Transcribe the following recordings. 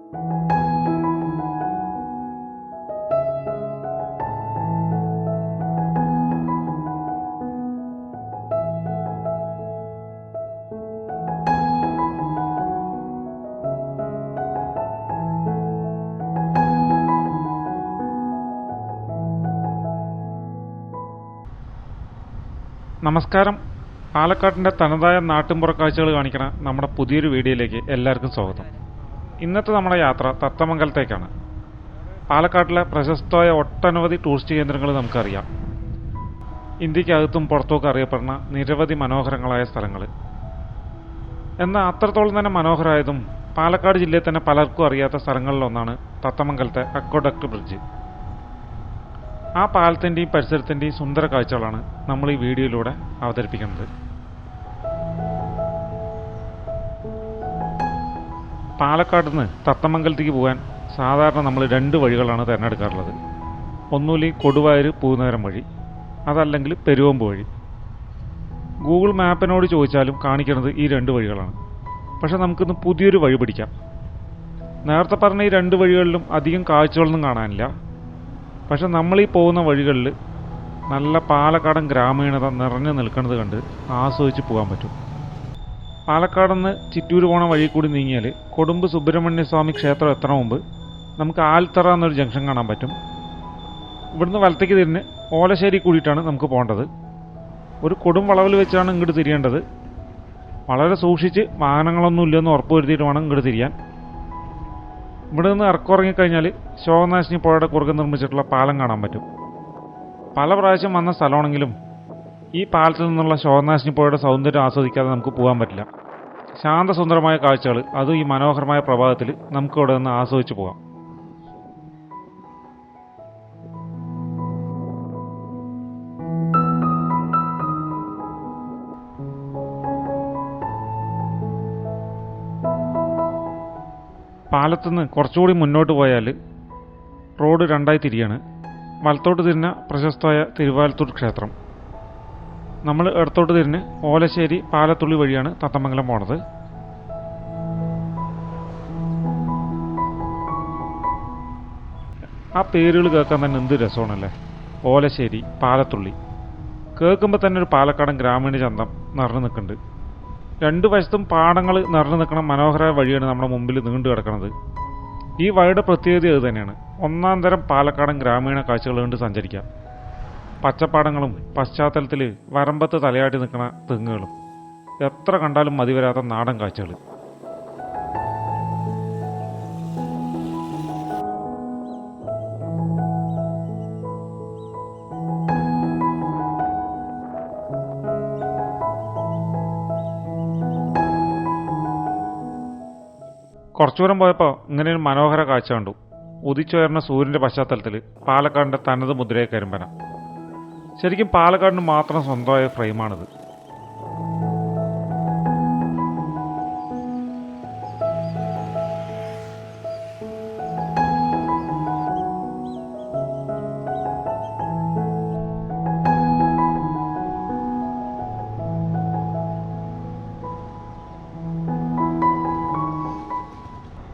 നമസ്കാരം. പാലക്കാടിൻ്റെ തനതായ നാട്ടിൻപുറ കാഴ്ചകൾ കാണിക്കുന്ന നമ്മുടെ പുതിയൊരു വീഡിയോയിലേക്ക് എല്ലാവർക്കും സ്വാഗതം. ഇന്നത്തെ നമ്മുടെ യാത്ര തത്തമംഗലത്തേക്കാണ്. പാലക്കാട്ടിലെ പ്രശസ്തമായ ഒട്ടനവധി ടൂറിസ്റ്റ് കേന്ദ്രങ്ങൾ നമുക്കറിയാം. ഇന്ത്യക്കകത്തും പുറത്തുമൊക്കെ അറിയപ്പെടുന്ന നിരവധി മനോഹരങ്ങളായ സ്ഥലങ്ങൾ. എന്നാൽ അത്രത്തോളം തന്നെ മനോഹരമായതും പാലക്കാട് ജില്ലയിൽ തന്നെ പലർക്കും അറിയാത്ത സ്ഥലങ്ങളിലൊന്നാണ് തത്തമംഗലത്തെ അക്വഡക്ട് ബ്രിഡ്ജ്. ആ പാലത്തിൻ്റെയും പരിസരത്തിൻ്റെയും സുന്ദര കാഴ്ചകളാണ് നമ്മൾ ഈ വീഡിയോയിലൂടെ അവതരിപ്പിക്കുന്നത്. പാലക്കാട് നിന്ന് തത്തമംഗലത്തേക്ക് പോകാൻ സാധാരണ നമ്മൾ രണ്ട് വഴികളാണ് തിരഞ്ഞെടുക്കാറുള്ളത്. ഒന്നുമില്ല കൊടുവായൂർ പൂനഗരം വഴി, അതല്ലെങ്കിൽ പെരുവമ്പ് വഴി. ഗൂഗിൾ മാപ്പിനോട് ചോദിച്ചാലും കാണിക്കുന്നത് ഈ രണ്ട് വഴികളാണ്. പക്ഷെ നമുക്കിന്ന് പുതിയൊരു വഴി പിടിക്കാം. നേരത്തെ പറഞ്ഞ ഈ രണ്ട് വഴികളിലും അധികം കാഴ്ചകളൊന്നും കാണാനില്ല. പക്ഷെ നമ്മളീ പോകുന്ന വഴികളിൽ നല്ല പാലക്കാടൻ ഗ്രാമീണത നിറഞ്ഞു നിൽക്കുന്നത് കണ്ട് ആസ്വദിച്ച് പോകാൻ പറ്റും. പാലക്കാട് നിന്ന് ചിറ്റൂർ പോണ വഴി കൂടി നീങ്ങിയാൽ കൊടുമ്പ് സുബ്രഹ്മണ്യ സ്വാമി ക്ഷേത്രം എത്തണ മുമ്പ് നമുക്ക് ആൽത്തറ എന്നൊരു ജംഗ്ഷൻ കാണാൻ പറ്റും. ഇവിടുന്ന് വലത്തേക്ക് തിരിഞ്ഞ് ഓലശ്ശേരി കൂടിയിട്ടാണ് നമുക്ക് പോകേണ്ടത്. ഒരു കൊടും വളവിൽ വെച്ചാണ് ഇങ്ങോട്ട് തിരിയേണ്ടത്. വളരെ സൂക്ഷിച്ച് വാഹനങ്ങളൊന്നും ഇല്ലെന്ന് ഉറപ്പ് വരുത്തിയിട്ട് വേണം ഇങ്ങോട്ട് തിരിയാൻ. ഇവിടെ നിന്ന് ഇറക്കമിറങ്ങിക്കഴിഞ്ഞാൽ ശോകനാശിനി പുഴയുടെ കുറുകെ നിർമ്മിച്ചിട്ടുള്ള പാലം കാണാൻ പറ്റും. പല പ്രാവശ്യം വന്ന സ്ഥലമാണെങ്കിലും ഈ പാലത്തിൽ നിന്നുള്ള ശോകനാശിനി പുഴയുടെ സൗന്ദര്യം ആസ്വദിക്കാതെ നമുക്ക് പോകാൻ പറ്റില്ല. ശാന്തസുന്ദരമായ കാഴ്ചകൾ, അതും ഈ മനോഹരമായ പ്രഭാതത്തിൽ നമുക്കിവിടെ നിന്ന് ആസ്വദിച്ച് പോകാം. പാലത്തുനിന്ന് കുറച്ചുകൂടി മുന്നോട്ട് പോയാൽ റോഡ് രണ്ടായി തിരിയാണ്. വലത്തോട്ട് തിരിഞ്ഞ പ്രശസ്തമായ തിരുവാലത്തൂർ ക്ഷേത്രം. നമ്മൾ ഇടത്തോട്ട് തിരിഞ്ഞ് ഓലശ്ശേരി പാലത്തുള്ളി വഴിയാണ് തത്തമംഗലം പോണത്. ആ പേരുകൾ കേൾക്കാൻ തന്നെ എന്ത് രസമാണല്ലേ. ഓലശ്ശേരി, പാലത്തുള്ളി കേൾക്കുമ്പോൾ തന്നെ ഒരു പാലക്കാടൻ ഗ്രാമീണ ചന്തം നിറഞ്ഞു നിൽക്കുന്നുണ്ട്. രണ്ടു വശത്തും പാടങ്ങൾ നിറഞ്ഞു നിൽക്കുന്ന മനോഹരമായ വഴിയാണ് നമ്മുടെ മുമ്പിൽ നീണ്ടു കിടക്കുന്നത്. ഈ വഴിയുടെ പ്രത്യേകത ഇത് തന്നെയാണ്. ഒന്നാം തരം പാലക്കാടൻ ഗ്രാമീണ കാഴ്ചകൾ കൊണ്ട് സഞ്ചരിക്കാം. പച്ചപ്പാടങ്ങളും പശ്ചാത്തലത്തിൽ വരമ്പത്ത് തലയാട്ടി നിൽക്കുന്ന തെങ്ങുകളും, എത്ര കണ്ടാലും മതി വരാത്ത നാടൻ കാഴ്ചകൾ. കുറച്ചു ദൂരം പോയപ്പോൾ ഇങ്ങനെ ഒരു മനോഹര കാഴ്ച കണ്ടു. ഉദിച്ചുയർന്ന സൂര്യൻ്റെ പശ്ചാത്തലത്തിൽ പാലക്കാടിൻ്റെ തനത് മുദ്രയെ കരിമ്പന. ശരിക്കും പാലക്കാടിന് മാത്രം സ്വന്തമായ ഫ്രെയിമാണിത്.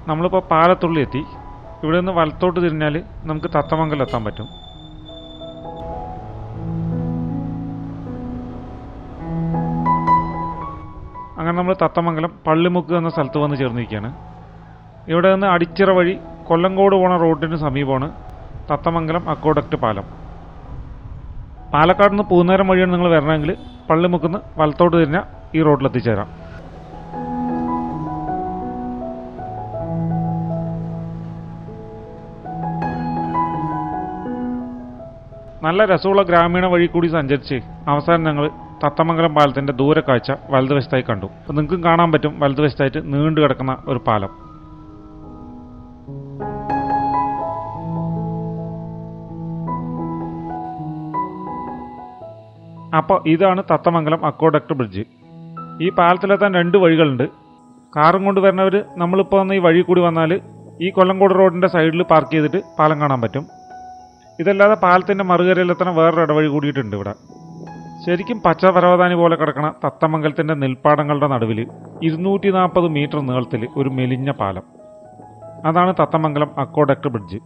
നമ്മളിപ്പോൾ പാലത്തുള്ളി എത്തി. ഇവിടെ നിന്ന് വലത്തോട്ട് തിരിഞ്ഞാൽ നമുക്ക് തത്തമംഗലം എത്താൻ പറ്റും. അങ്ങനെ നമ്മൾ തത്തമംഗലം പള്ളിമുക്ക് എന്ന സ്ഥലത്ത് വന്ന് ചേർന്നിരിക്കുകയാണ്. ഇവിടെ നിന്ന് അടിച്ചിറ വഴി കൊല്ലങ്കോട് പോണ റോഡിന് സമീപമാണ് തത്തമംഗലം അക്വഡക്ട് പാലം. പാലക്കാട് നിന്ന് പൂനഗരം വഴിയാണ് നിങ്ങൾ വരണമെങ്കിൽ പള്ളിമുക്കുന്ന് വലത്തോട്ട് തിരിഞ്ഞാൽ ഈ റോഡിലെത്തിച്ചേരാം. നല്ല രസമുള്ള ഗ്രാമീണ വഴി കൂടി സഞ്ചരിച്ച് അവസാനം ഞങ്ങൾ തത്തമംഗലം പാലത്തിൻ്റെ ദൂരക്കാഴ്ച വലതുവശത്തായി കണ്ടു. അപ്പോൾ നിങ്ങൾക്കും കാണാൻ പറ്റും വലതുവശത്തായിട്ട് നീണ്ടു കിടക്കുന്ന ഒരു പാലം. അപ്പോൾ ഇതാണ് തത്തമംഗലം അക്വഡക്ട് ബ്രിഡ്ജ്. ഈ പാലത്തിലെത്താൻ രണ്ട് വഴികളുണ്ട്. കാറും കൊണ്ട് വരുന്നവർ നമ്മളിപ്പോൾ വന്ന് ഈ വഴി കൂടി വന്നാൽ ഈ കൊല്ലങ്കോട് റോഡിൻ്റെ സൈഡിൽ പാർക്ക് ചെയ്തിട്ട് പാലം കാണാൻ പറ്റും. ഇതല്ലാതെ പാലത്തിൻ്റെ മറുകരയിലെത്തണ വേറൊരു ഇടവഴി കൂടിയിട്ടുണ്ട് ഇവിടെ. ശരിക്കും പച്ച പരവതാനി പോലെ കിടക്കണ തത്തമംഗലത്തിൻ്റെ നെൽപ്പാടങ്ങളുടെ നടുവിൽ 240 മീറ്റർ നീളത്തിൽ ഒരു മെലിഞ്ഞ പാലം. അതാണ് തത്തമംഗലം അക്വഡക്ട് ബ്രിഡ്ജ്.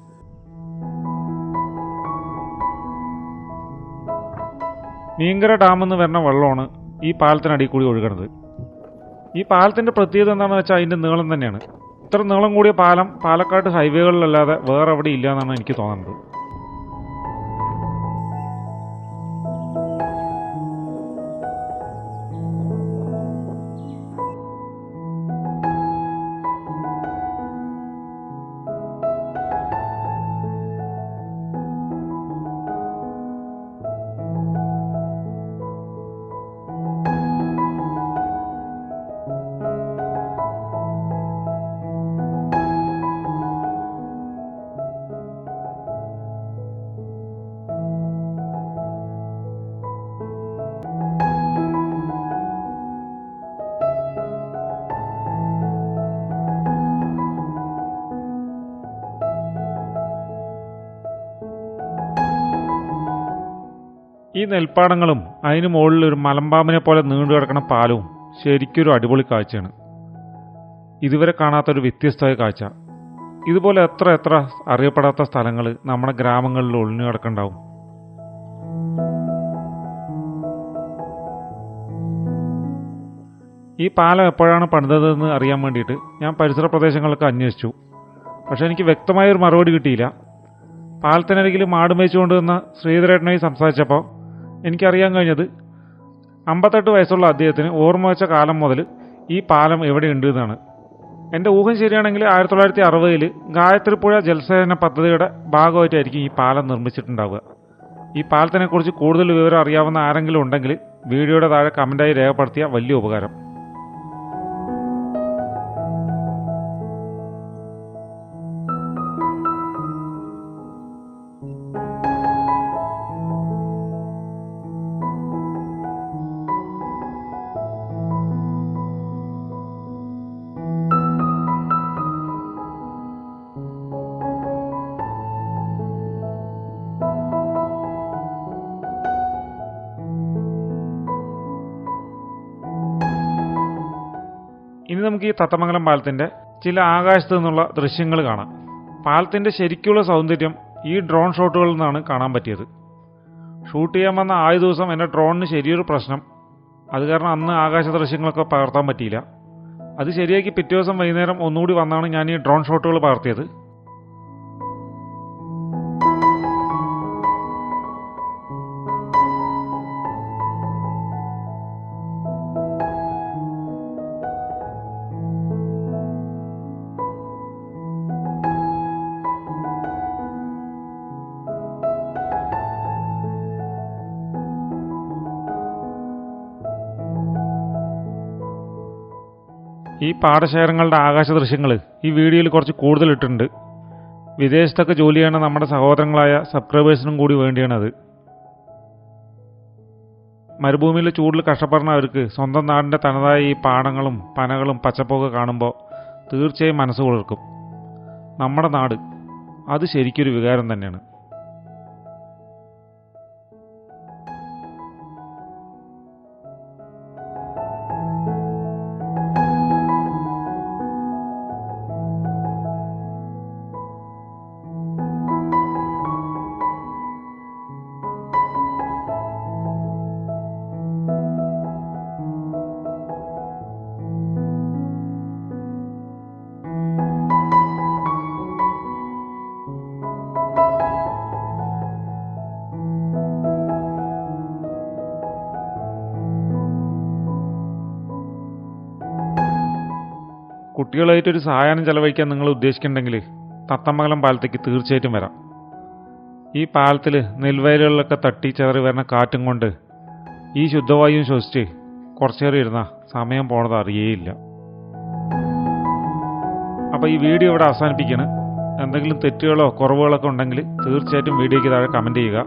മീങ്കര ഡാമിൽ നിന്ന് വരുന്ന വെള്ളമാണ് ഈ പാലത്തിനടിയിൽ കൂടി ഒഴുകുന്നത്. ഈ പാലത്തിൻ്റെ പ്രത്യേകത എന്താണെന്ന് വെച്ചാൽ അതിൻ്റെ നീളം തന്നെയാണ്. ഇത്ര നീളം കൂടിയ പാലം പാലക്കാട് ഹൈവേകളിലല്ലാതെ വേറെ എവിടെ ഇല്ല എന്നാണ് എനിക്ക് തോന്നുന്നത്. ഈ നെൽപ്പാടങ്ങളും അതിന് മുകളിൽ ഒരു മലമ്പാമ്പിനെ പോലെ നീണ്ടു കിടക്കുന്ന പാലവും ശരിക്കൊരു അടിപൊളി കാഴ്ചയാണ്. ഇതുവരെ കാണാത്തൊരു വ്യത്യസ്തമായ കാഴ്ച. ഇതുപോലെ എത്ര എത്ര അറിയപ്പെടാത്ത സ്ഥലങ്ങൾ നമ്മുടെ ഗ്രാമങ്ങളിൽ ഒളിഞ്ഞു കിടക്കുന്നുണ്ടാവും. ഈ പാലം എപ്പോഴാണ് പണിതതെന്ന് അറിയാൻ വേണ്ടിയിട്ട് ഞാൻ പരിസര പ്രദേശങ്ങളൊക്കെ അന്വേഷിച്ചു. പക്ഷെ എനിക്ക് വ്യക്തമായൊരു മറുപടി കിട്ടിയില്ല. പാലത്തിനരികിൽ മാട് മേയിച്ചുകൊണ്ട് നിന്ന ശ്രീധരേട്ടനായി സംസാരിച്ചപ്പോൾ എനിക്കറിയാൻ കഴിഞ്ഞത് 58 വയസ്സുള്ള അദ്ദേഹത്തിന് ഓർമ്മ വെച്ച കാലം മുതൽ ഈ പാലം എവിടെയുണ്ട് എന്നാണ്. എൻ്റെ ഊഹം ശരിയാണെങ്കിൽ 1960 ഗായത്രിപ്പുഴ ജലസേചന പദ്ധതിയുടെ ഭാഗമായിട്ടായിരിക്കും ഈ പാലം നിർമ്മിച്ചിട്ടുണ്ടാവുക. ഈ പാലത്തിനെക്കുറിച്ച് കൂടുതൽ വിവരം അറിയാവുന്ന ആരെങ്കിലും ഉണ്ടെങ്കിൽ വീഡിയോയുടെ താഴെ കമൻറ്റായി രേഖപ്പെടുത്തിയ വലിയ ഉപകാരം. ഇനി നമുക്ക് ഈ തത്തമംഗലം പാലത്തിൻ്റെ ചില ആകാശത്തു നിന്നുള്ള ദൃശ്യങ്ങൾ കാണാം. പാലത്തിൻ്റെ ശരിക്കുള്ള സൗന്ദര്യം ഈ ഡ്രോൺ ഷോട്ടുകളിൽ നിന്നാണ് കാണാൻ പറ്റിയത്. ഷൂട്ട് ചെയ്യാൻ വന്ന ആദ്യ ദിവസം എൻ്റെ ഡ്രോണിന് ശരിയൊരു പ്രശ്നം. അത് കാരണം അന്ന് ആകാശ ദൃശ്യങ്ങളൊക്കെ പകർത്താൻ പറ്റിയില്ല. അത് ശരിയാക്കി പിറ്റേ ദിവസം വൈകുന്നേരം ഒന്നുകൂടി വന്നാണ് ഞാൻ ഈ ഡ്രോൺ ഷോട്ടുകൾ പകർത്തിയത്. ഈ പാടശേഖരങ്ങളുടെ ആകാശ ദൃശ്യങ്ങൾ ഈ വീഡിയോയിൽ കുറച്ച് കൂടുതൽ ഇട്ടിട്ടുണ്ട്. വിദേശത്തൊക്കെ ജോലി ചെയ്യുന്ന നമ്മുടെ സഹോദരങ്ങളായ സബ്സ്ക്രൈബേഴ്സിനും കൂടി വേണ്ടിയാണത്. മരുഭൂമിയിലെ ചൂടിൽ കഷ്ടപ്പെടുന്നവർക്ക് സ്വന്തം നാടിൻ്റെ തനതായ ഈ പാടങ്ങളും പനകളും പച്ചപ്പൊക്കെ കാണുമ്പോൾ തീർച്ചയായും മനസ്സ് കുളിർക്കും. നമ്മുടെ നാട് അത് ശരിക്കൊരു വികാരം തന്നെയാണ്. കുട്ടികളായിട്ടൊരു സായാഹ്നം ചെലവഴിക്കാൻ നിങ്ങൾ ഉദ്ദേശിക്കുന്നുണ്ടെങ്കിൽ തത്തമംഗലം പാലത്തേക്ക് തീർച്ചയായിട്ടും വരാം. ഈ പാലത്തിൽ നെൽവയലുകളിലൊക്കെ തട്ടി ചേറി വരുന്ന കാറ്റും കൊണ്ട് ഈ ശുദ്ധവായുവും ശ്വസിച്ച് കുറച്ചേറെ ഇരുന്നാൽ സമയം പോണത് അറിയേയില്ല. അപ്പോൾ ഈ വീഡിയോ ഇവിടെ അവസാനിപ്പിക്കുകയാണ്. എന്തെങ്കിലും തെറ്റുകളോ കുറവുകളൊക്കെ ഉണ്ടെങ്കിൽ തീർച്ചയായിട്ടും വീഡിയോയ്ക്ക് താഴെ കമൻറ്റ് ചെയ്യുക.